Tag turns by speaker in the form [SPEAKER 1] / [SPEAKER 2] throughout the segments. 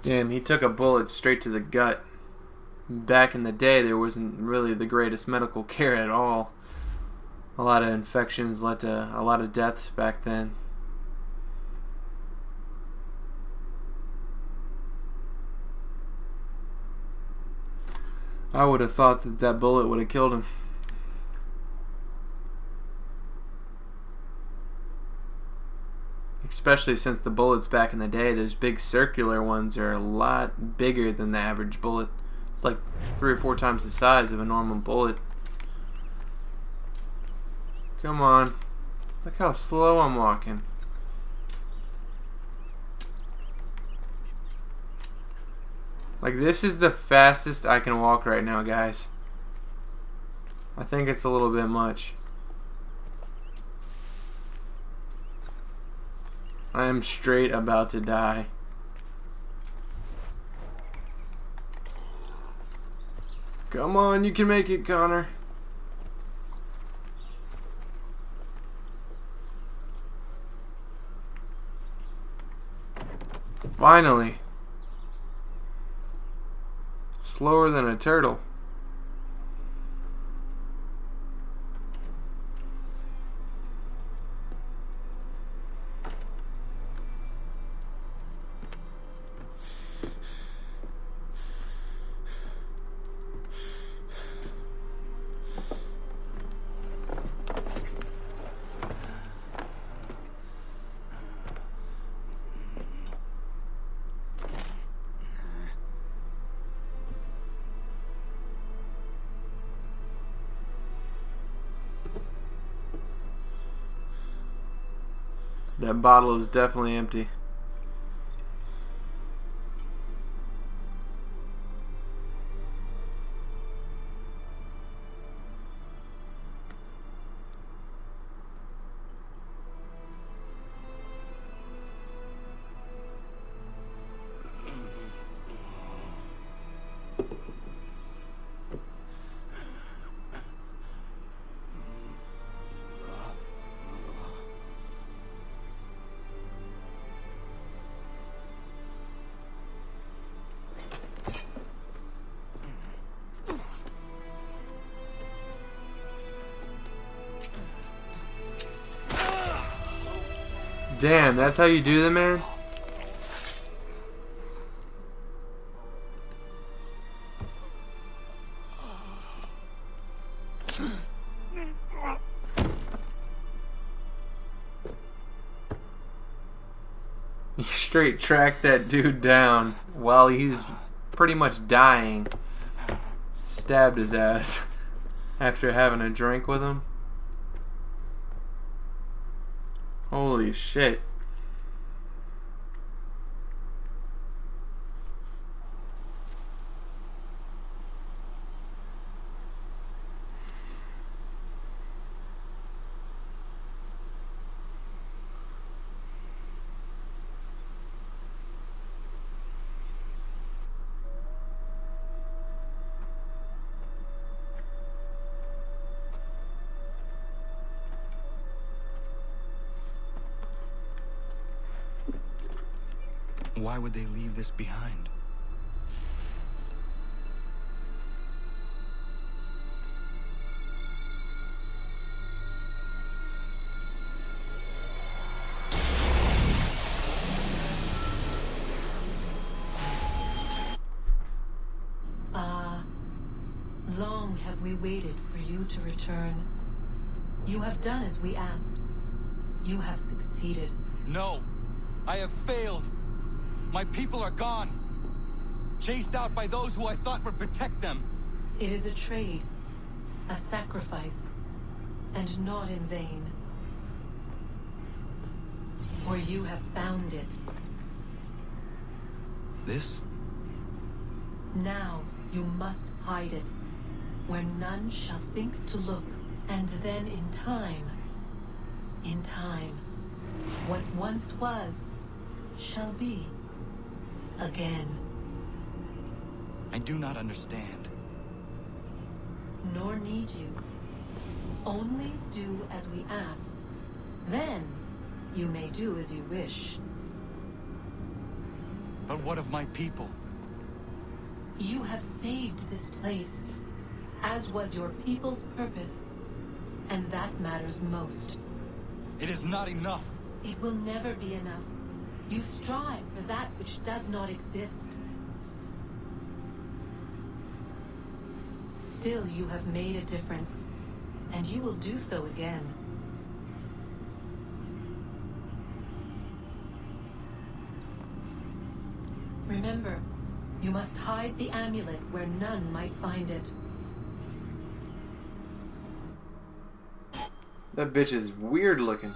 [SPEAKER 1] Yeah, and he took a bullet straight to the gut. Back in the day, there wasn't really the greatest medical care at all. A lot of infections led to a lot of deaths back then. I would have thought that that bullet would have killed him. Especially since the bullets back in the day, those big circular ones are a lot bigger than the average bullet. It's like 3 or 4 times the size of a normal bullet. Come on. Look how slow I'm walking. Like, this is the fastest I can walk right now, guys. I think it's a little bit much. I am straight about to die. Come on, you can make it, Connor. Finally. Slower than a turtle. That bottle is definitely empty. Damn, that's how you do the man? You straight track that dude down while he's pretty much dying. Stabbed his ass after having a drink with him. Holy shit.
[SPEAKER 2] Why would they leave this behind?
[SPEAKER 3] Long have we waited for you to return. You have done as we asked. You have succeeded.
[SPEAKER 2] No! I have failed! My people are gone! Chased out by those who I thought would protect them!
[SPEAKER 3] It is a trade, a sacrifice, and not in vain. For you have found it.
[SPEAKER 2] This?
[SPEAKER 3] Now you must hide it, where none shall think to look, and then in time, what once was, shall be again.
[SPEAKER 2] I do not understand.
[SPEAKER 3] Nor need you. Only do as we ask. Then you may do as you wish.
[SPEAKER 2] But what of my people?
[SPEAKER 3] You have saved this place, as was your people's purpose, and that matters most.
[SPEAKER 2] It is not enough.
[SPEAKER 3] It will never be enough. You strive for that which does not exist. Still, you have made a difference, and you will do so again. Remember, you must hide the amulet where none might find it.
[SPEAKER 1] That bitch is weird looking.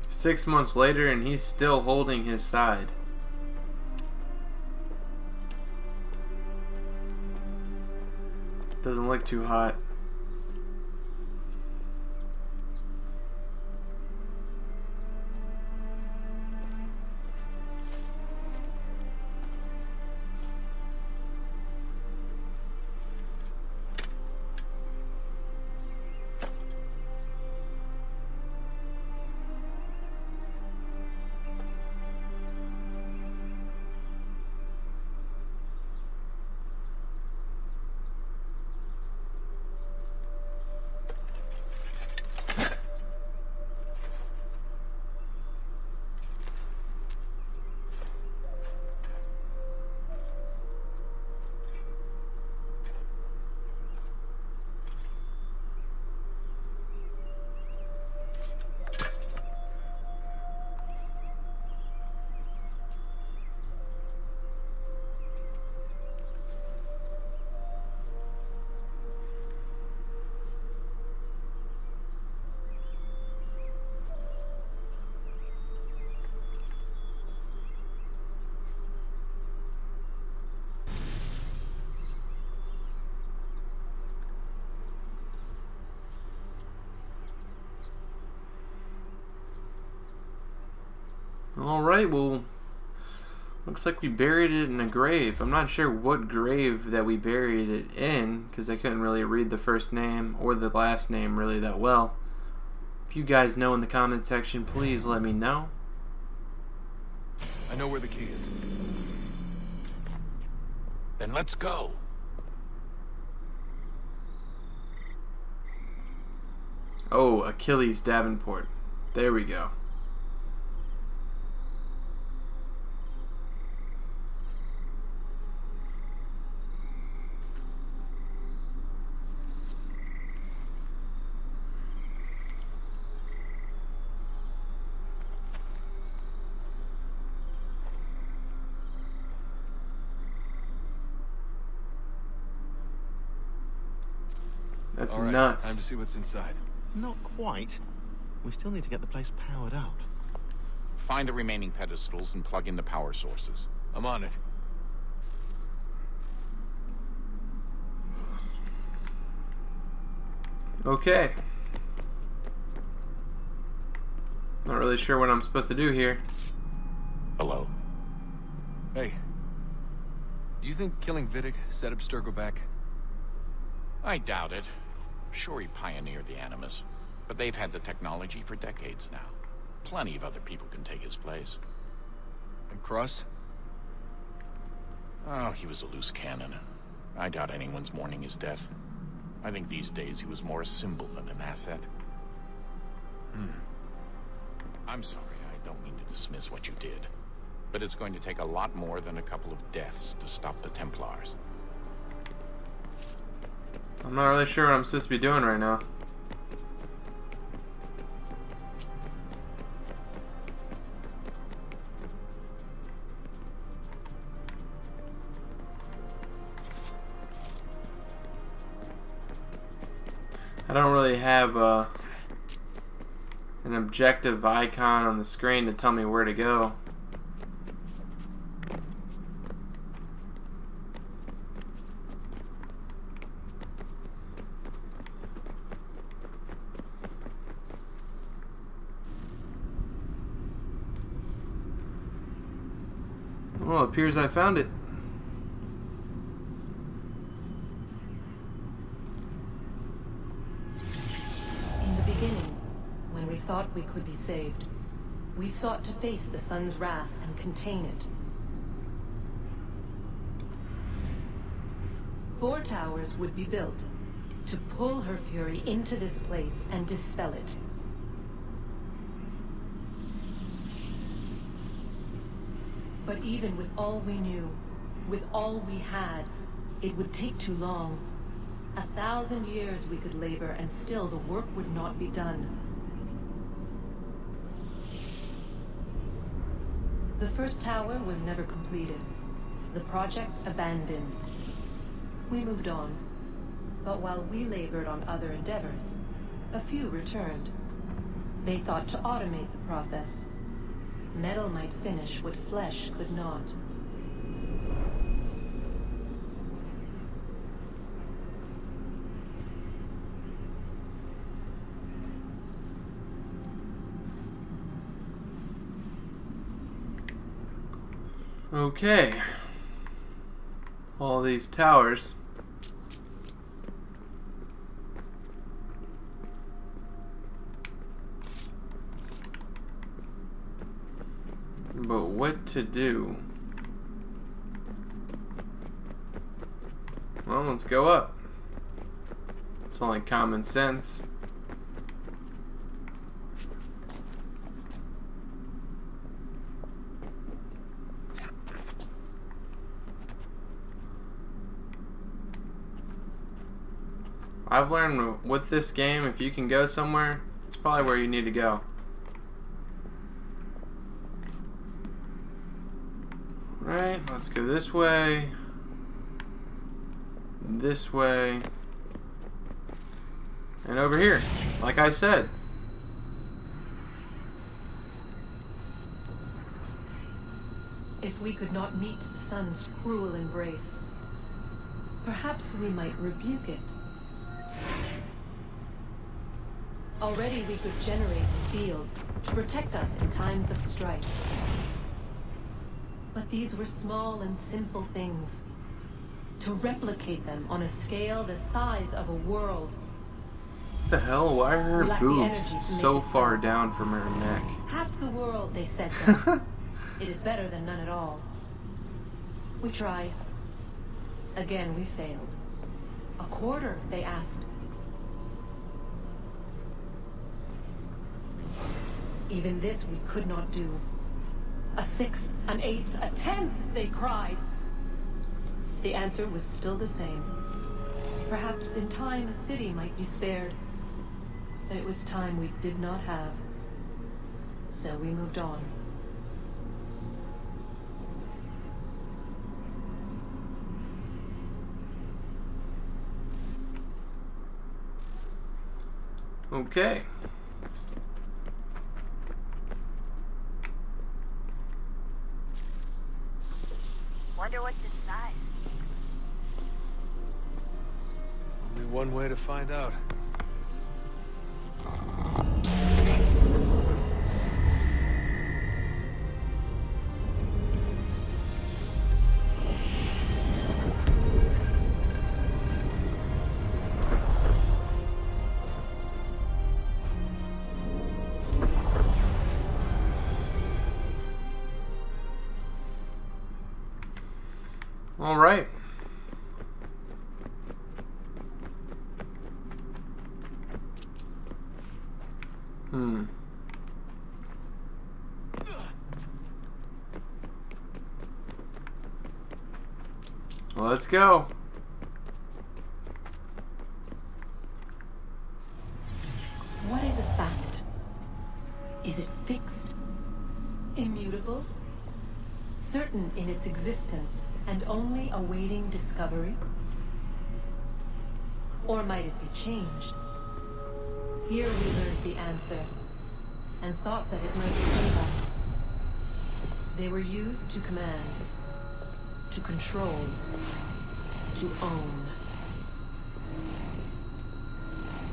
[SPEAKER 1] Six months later, and he's still holding his side. Doesn't look too hot. Alright, well, looks like we buried it in a grave. I'm not sure what grave that we buried it in, because I couldn't really read the first name or the last name really that well. If you guys know in the comment section, please let me know.
[SPEAKER 4] I know where the key is. Then let's go.
[SPEAKER 1] Oh, Achilles Davenport. There we go. That's
[SPEAKER 4] All right,
[SPEAKER 1] nuts.
[SPEAKER 4] time to see what's inside.
[SPEAKER 5] Not quite. We still need to get the place powered up.
[SPEAKER 6] Find the remaining pedestals and plug in the power sources.
[SPEAKER 4] I'm on it.
[SPEAKER 1] Okay. Not really sure what I'm supposed to do here.
[SPEAKER 6] Hello.
[SPEAKER 4] Hey. Do you think killing Vidic set up Sturgo back?
[SPEAKER 6] I doubt it. Sure, he pioneered the Animus, but they've had the technology for decades now. Plenty of other people can take his place.
[SPEAKER 4] And Cross?
[SPEAKER 6] Oh, he was a loose cannon. I doubt anyone's mourning his death. I think these days he was more a symbol than an asset. I'm sorry, I don't mean to dismiss what you did. But it's going to take a lot more than a couple of deaths to stop the Templars.
[SPEAKER 1] I'm not really sure what I'm supposed to be doing right now. I don't really have an objective icon on the screen to tell me where to go. Well, it appears I found it.
[SPEAKER 3] In the beginning, when we thought we could be saved, we sought to face the sun's wrath and contain it. 4 towers would be built to pull her fury into this place and dispel it. But even with all we knew, with all we had, it would take too long. 1,000 years we could labor, and still the work would not be done. The first tower was never completed. The project abandoned. We moved on. But while we labored on other endeavors, a few returned. They thought to automate the process. Metal might finish what flesh could not.
[SPEAKER 1] Okay. All these towers. But what to do? Well, let's go up. It's only common sense. I've learned with this game, if you can go somewhere, it's probably where you need to go. Right, let's go this way, and over here, like I said.
[SPEAKER 3] If we could not meet the sun's cruel embrace, perhaps we might rebuke it. Already we could generate fields to protect us in times of strife. But these were small and simple things. To replicate them on a scale the size of a world.
[SPEAKER 1] What the hell? Why are her
[SPEAKER 3] lack the
[SPEAKER 1] boobs
[SPEAKER 3] energy to
[SPEAKER 1] so
[SPEAKER 3] make it
[SPEAKER 1] far
[SPEAKER 3] so.
[SPEAKER 1] down from her neck?
[SPEAKER 3] Half the world, they said so. It is better than none at all. We tried. Again, we failed. A quarter, they asked. Even this we could not do. A 6th, an 8th, a 10th, they cried. The answer was still the same. Perhaps in time a city might be spared. But it was time we did not have. So we moved on.
[SPEAKER 1] Okay.
[SPEAKER 7] Wonder what's inside.
[SPEAKER 4] Only one way to find out.
[SPEAKER 1] All right. Let's go.
[SPEAKER 3] What is a fact? Is it fixed? Immutable? Certain in its existence and only awaiting discovery? Or might it be changed? Here we learned the answer, and thought that it might save us. They were used to command, to control, to own.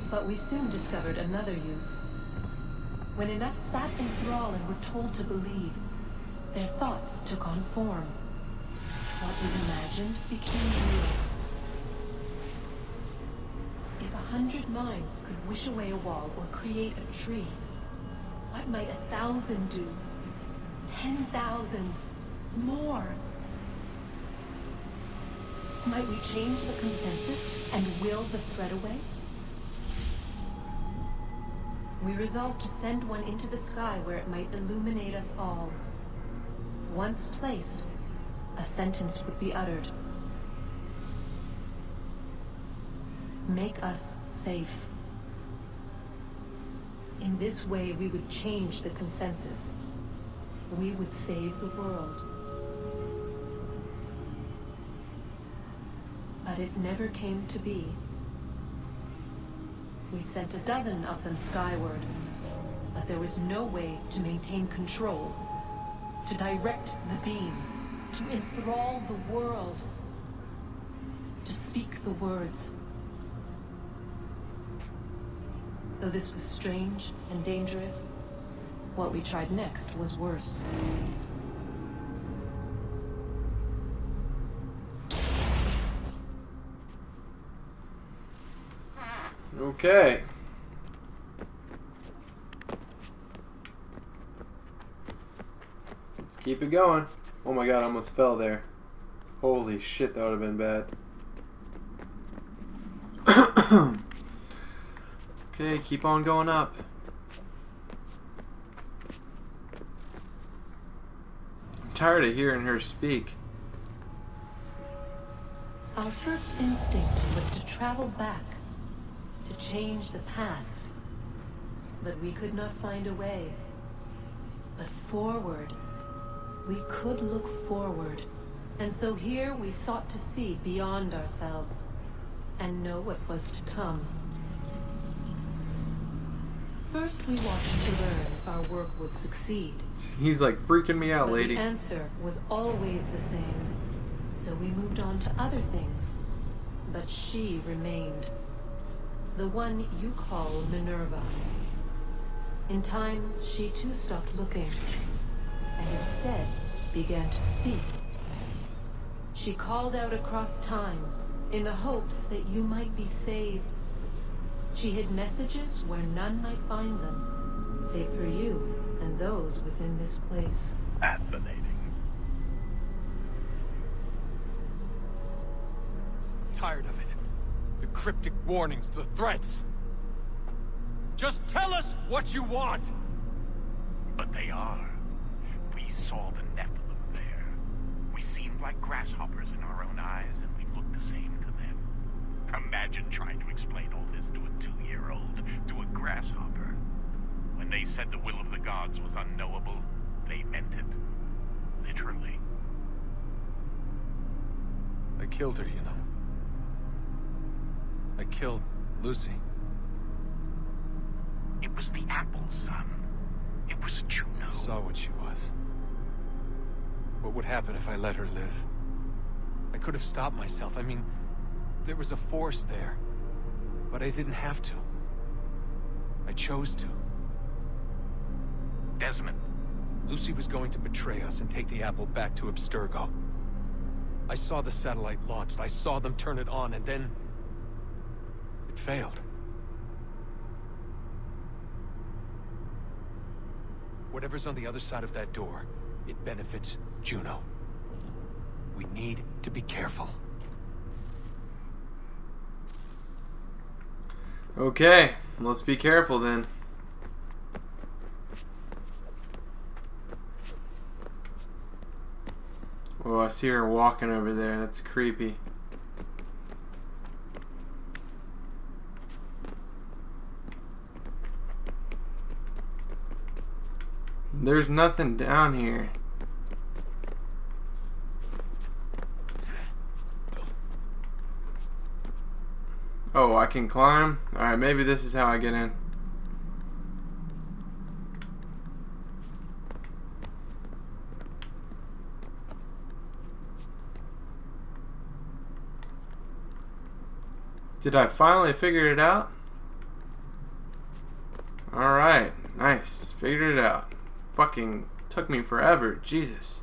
[SPEAKER 3] But we soon discovered another use. When enough sat in thrall and were told to believe, their thoughts took on form. What was imagined became real. If 100 minds could wish away a wall or create a tree, what might 1,000 do? 10,000? More? Might we change the consensus and will the threat away? We resolved to send one into the sky where it might illuminate us all. Once placed, a sentence would be uttered. Make us safe. In this way, we would change the consensus. We would save the world. But it never came to be. We sent a dozen of them skyward, but there was no way to maintain control, to direct the beam, to enthrall the world, to speak the words. Though this was strange and dangerous, what we tried next was worse.
[SPEAKER 1] Okay. Let's keep it going. Oh my god, I almost fell there. Holy shit, that would have been bad. Okay, keep on going up. I'm tired of hearing her speak.
[SPEAKER 3] Our first instinct was to travel back, to change the past. But we could not find a way. But forward. We could look forward. And so here we sought to see beyond ourselves and know what was to come. First we watched to learn if our work would succeed.
[SPEAKER 1] He's like freaking me out,
[SPEAKER 3] But
[SPEAKER 1] lady.
[SPEAKER 3] the answer was always the same. So we moved on to other things. But she remained. The one you call Minerva. In time, she too stopped looking, and instead began to speak. She called out across time, in the hopes that you might be saved. She hid messages where none might find them, save for you and those within this place.
[SPEAKER 6] Fascinating.
[SPEAKER 4] Tired of it. The cryptic warnings, the threats. Just tell us what you want!
[SPEAKER 6] But they are. We saw the Nephilim there. We seemed like grasshoppers in our own eyes, and we looked the same to them. Imagine trying to explain all this to a 2-year-old, to a grasshopper. When they said the will of the gods was unknowable, they meant it. Literally.
[SPEAKER 4] I killed her, you know. I killed Lucy.
[SPEAKER 6] It was the apple, son. It was Juno.
[SPEAKER 4] I saw what she was. What would happen if I let her live? I could have stopped myself. I mean, there was a force there. But I didn't have to. I chose to.
[SPEAKER 6] Desmond.
[SPEAKER 4] Lucy was going to betray us and take the apple back to Abstergo. I saw the satellite launched. I saw them turn it on, and then... it failed. Whatever's on the other side of that door, it benefits Juno. We need to be careful.
[SPEAKER 1] Okay, let's be careful then. Oh, I see her walking over there. That's creepy. There's nothing down here. Oh, I can climb? Alright, maybe this is how I get in. Did I finally figure it out? Alright, nice. Figured it out. Fucking took me forever. Jesus.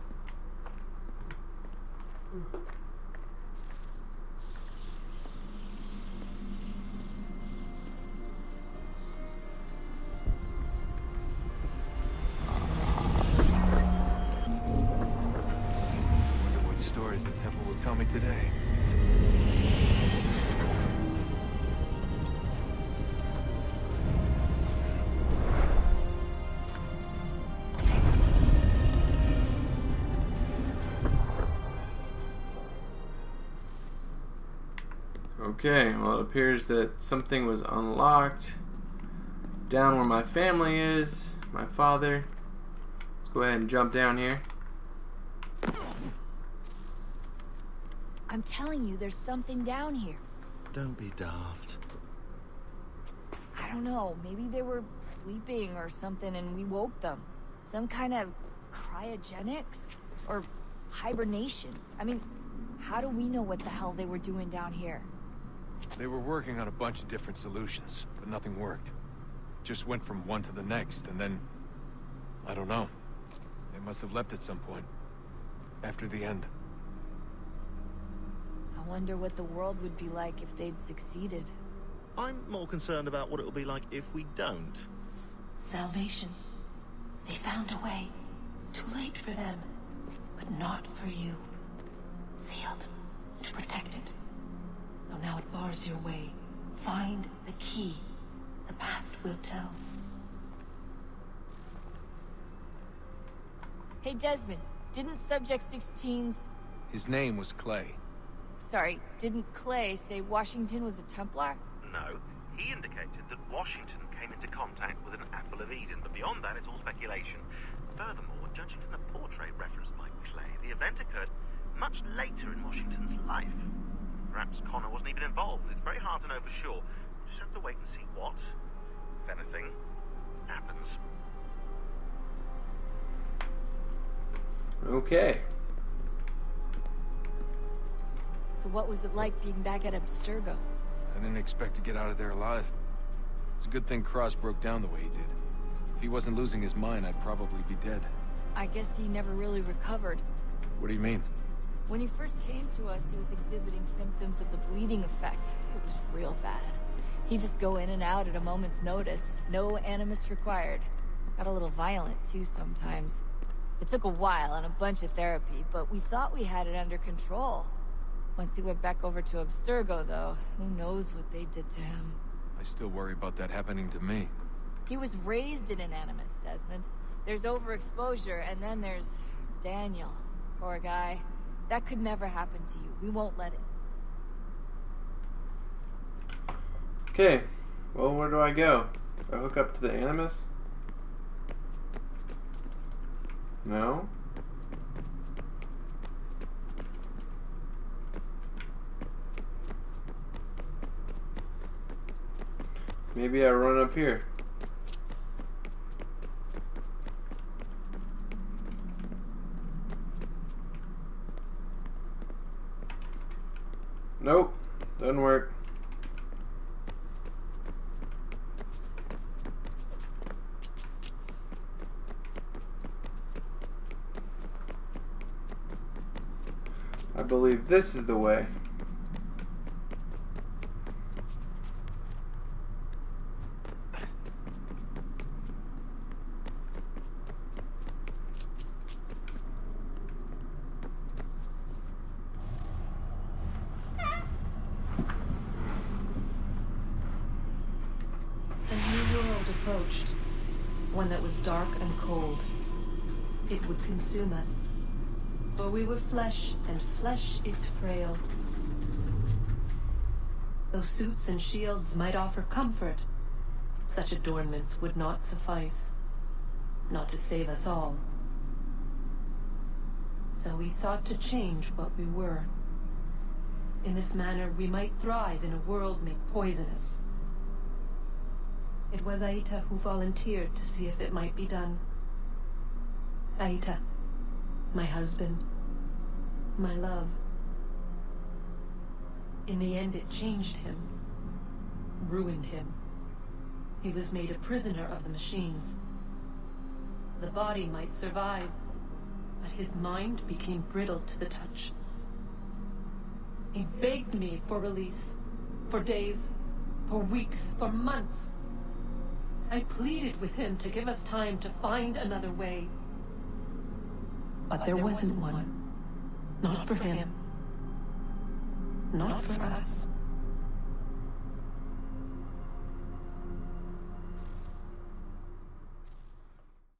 [SPEAKER 4] Wonder what stories the temple will tell me today.
[SPEAKER 1] Okay, well it appears that something was unlocked down where my family is, my father. Let's go ahead and jump down here.
[SPEAKER 8] I'm telling you, there's something down here.
[SPEAKER 5] Don't be daft.
[SPEAKER 8] I don't know, maybe they were sleeping or something and we woke them. Some kind of cryogenics? Or hibernation. I mean, how do we know what the hell they were doing down here?
[SPEAKER 4] They were working on a bunch of different solutions, but nothing worked. Just went from one to the next, and then... I don't know. They must have left at some point. After the end.
[SPEAKER 8] I wonder what the world would be like if they'd succeeded.
[SPEAKER 5] I'm more concerned about what it'll be like if we don't.
[SPEAKER 3] Salvation. They found a way. Too late for them, but not for you. Sealed to protect it. Though now it bars your way. Find the key. The past will tell.
[SPEAKER 8] Hey Desmond, didn't Subject 16's...
[SPEAKER 4] His name was Clay.
[SPEAKER 8] Sorry, didn't Clay say Washington was a Templar?
[SPEAKER 5] No, he indicated that Washington came into contact with an Apple of Eden, but beyond that it's all speculation. Furthermore, judging from the portrait referenced by Clay, the event occurred much later in Washington's life. Perhaps Connor wasn't even involved. It's very hard to know for sure. We'll just have to wait and see what, if anything, happens.
[SPEAKER 1] Okay.
[SPEAKER 8] So what was it like being back at Abstergo?
[SPEAKER 4] I didn't expect to get out of there alive. It's a good thing Cross broke down the way he did. If he wasn't losing his mind, I'd probably be dead.
[SPEAKER 8] I guess he never really recovered.
[SPEAKER 4] What do you mean?
[SPEAKER 8] When he first came to us, he was exhibiting symptoms of the bleeding effect. It was real bad. He'd just go in and out at a moment's notice. No animus required. Got a little violent, too, sometimes. It took a while and a bunch of therapy, but we thought we had it under control. Once he went back over to Abstergo, though, who knows what they did to him.
[SPEAKER 4] I still worry about that happening to me.
[SPEAKER 8] He was raised in an animus, Desmond. There's overexposure, and then there's Daniel. Poor guy. That could never happen to you. We won't let it.
[SPEAKER 1] Okay. Well, where do I go? Do I hook up to the Animus? No? Maybe I run up here. Nope, doesn't work. I believe this is the way.
[SPEAKER 3] Approached, one that was dark and cold. It would consume us. For we were flesh, and flesh is frail. Though suits and shields might offer comfort, such adornments would not suffice, not to save us all. So we sought to change what we were. In this manner, we might thrive in a world made poisonous. It was Aita who volunteered to see if it might be done. Aita, my husband, my love. In the end, it changed him, ruined him. He was made a prisoner of the machines. The body might survive, but his mind became brittle to the touch. He begged me for release, for days, for weeks, for months. I pleaded with him to give us time to find another way. But there wasn't one. Not for him. Not for us.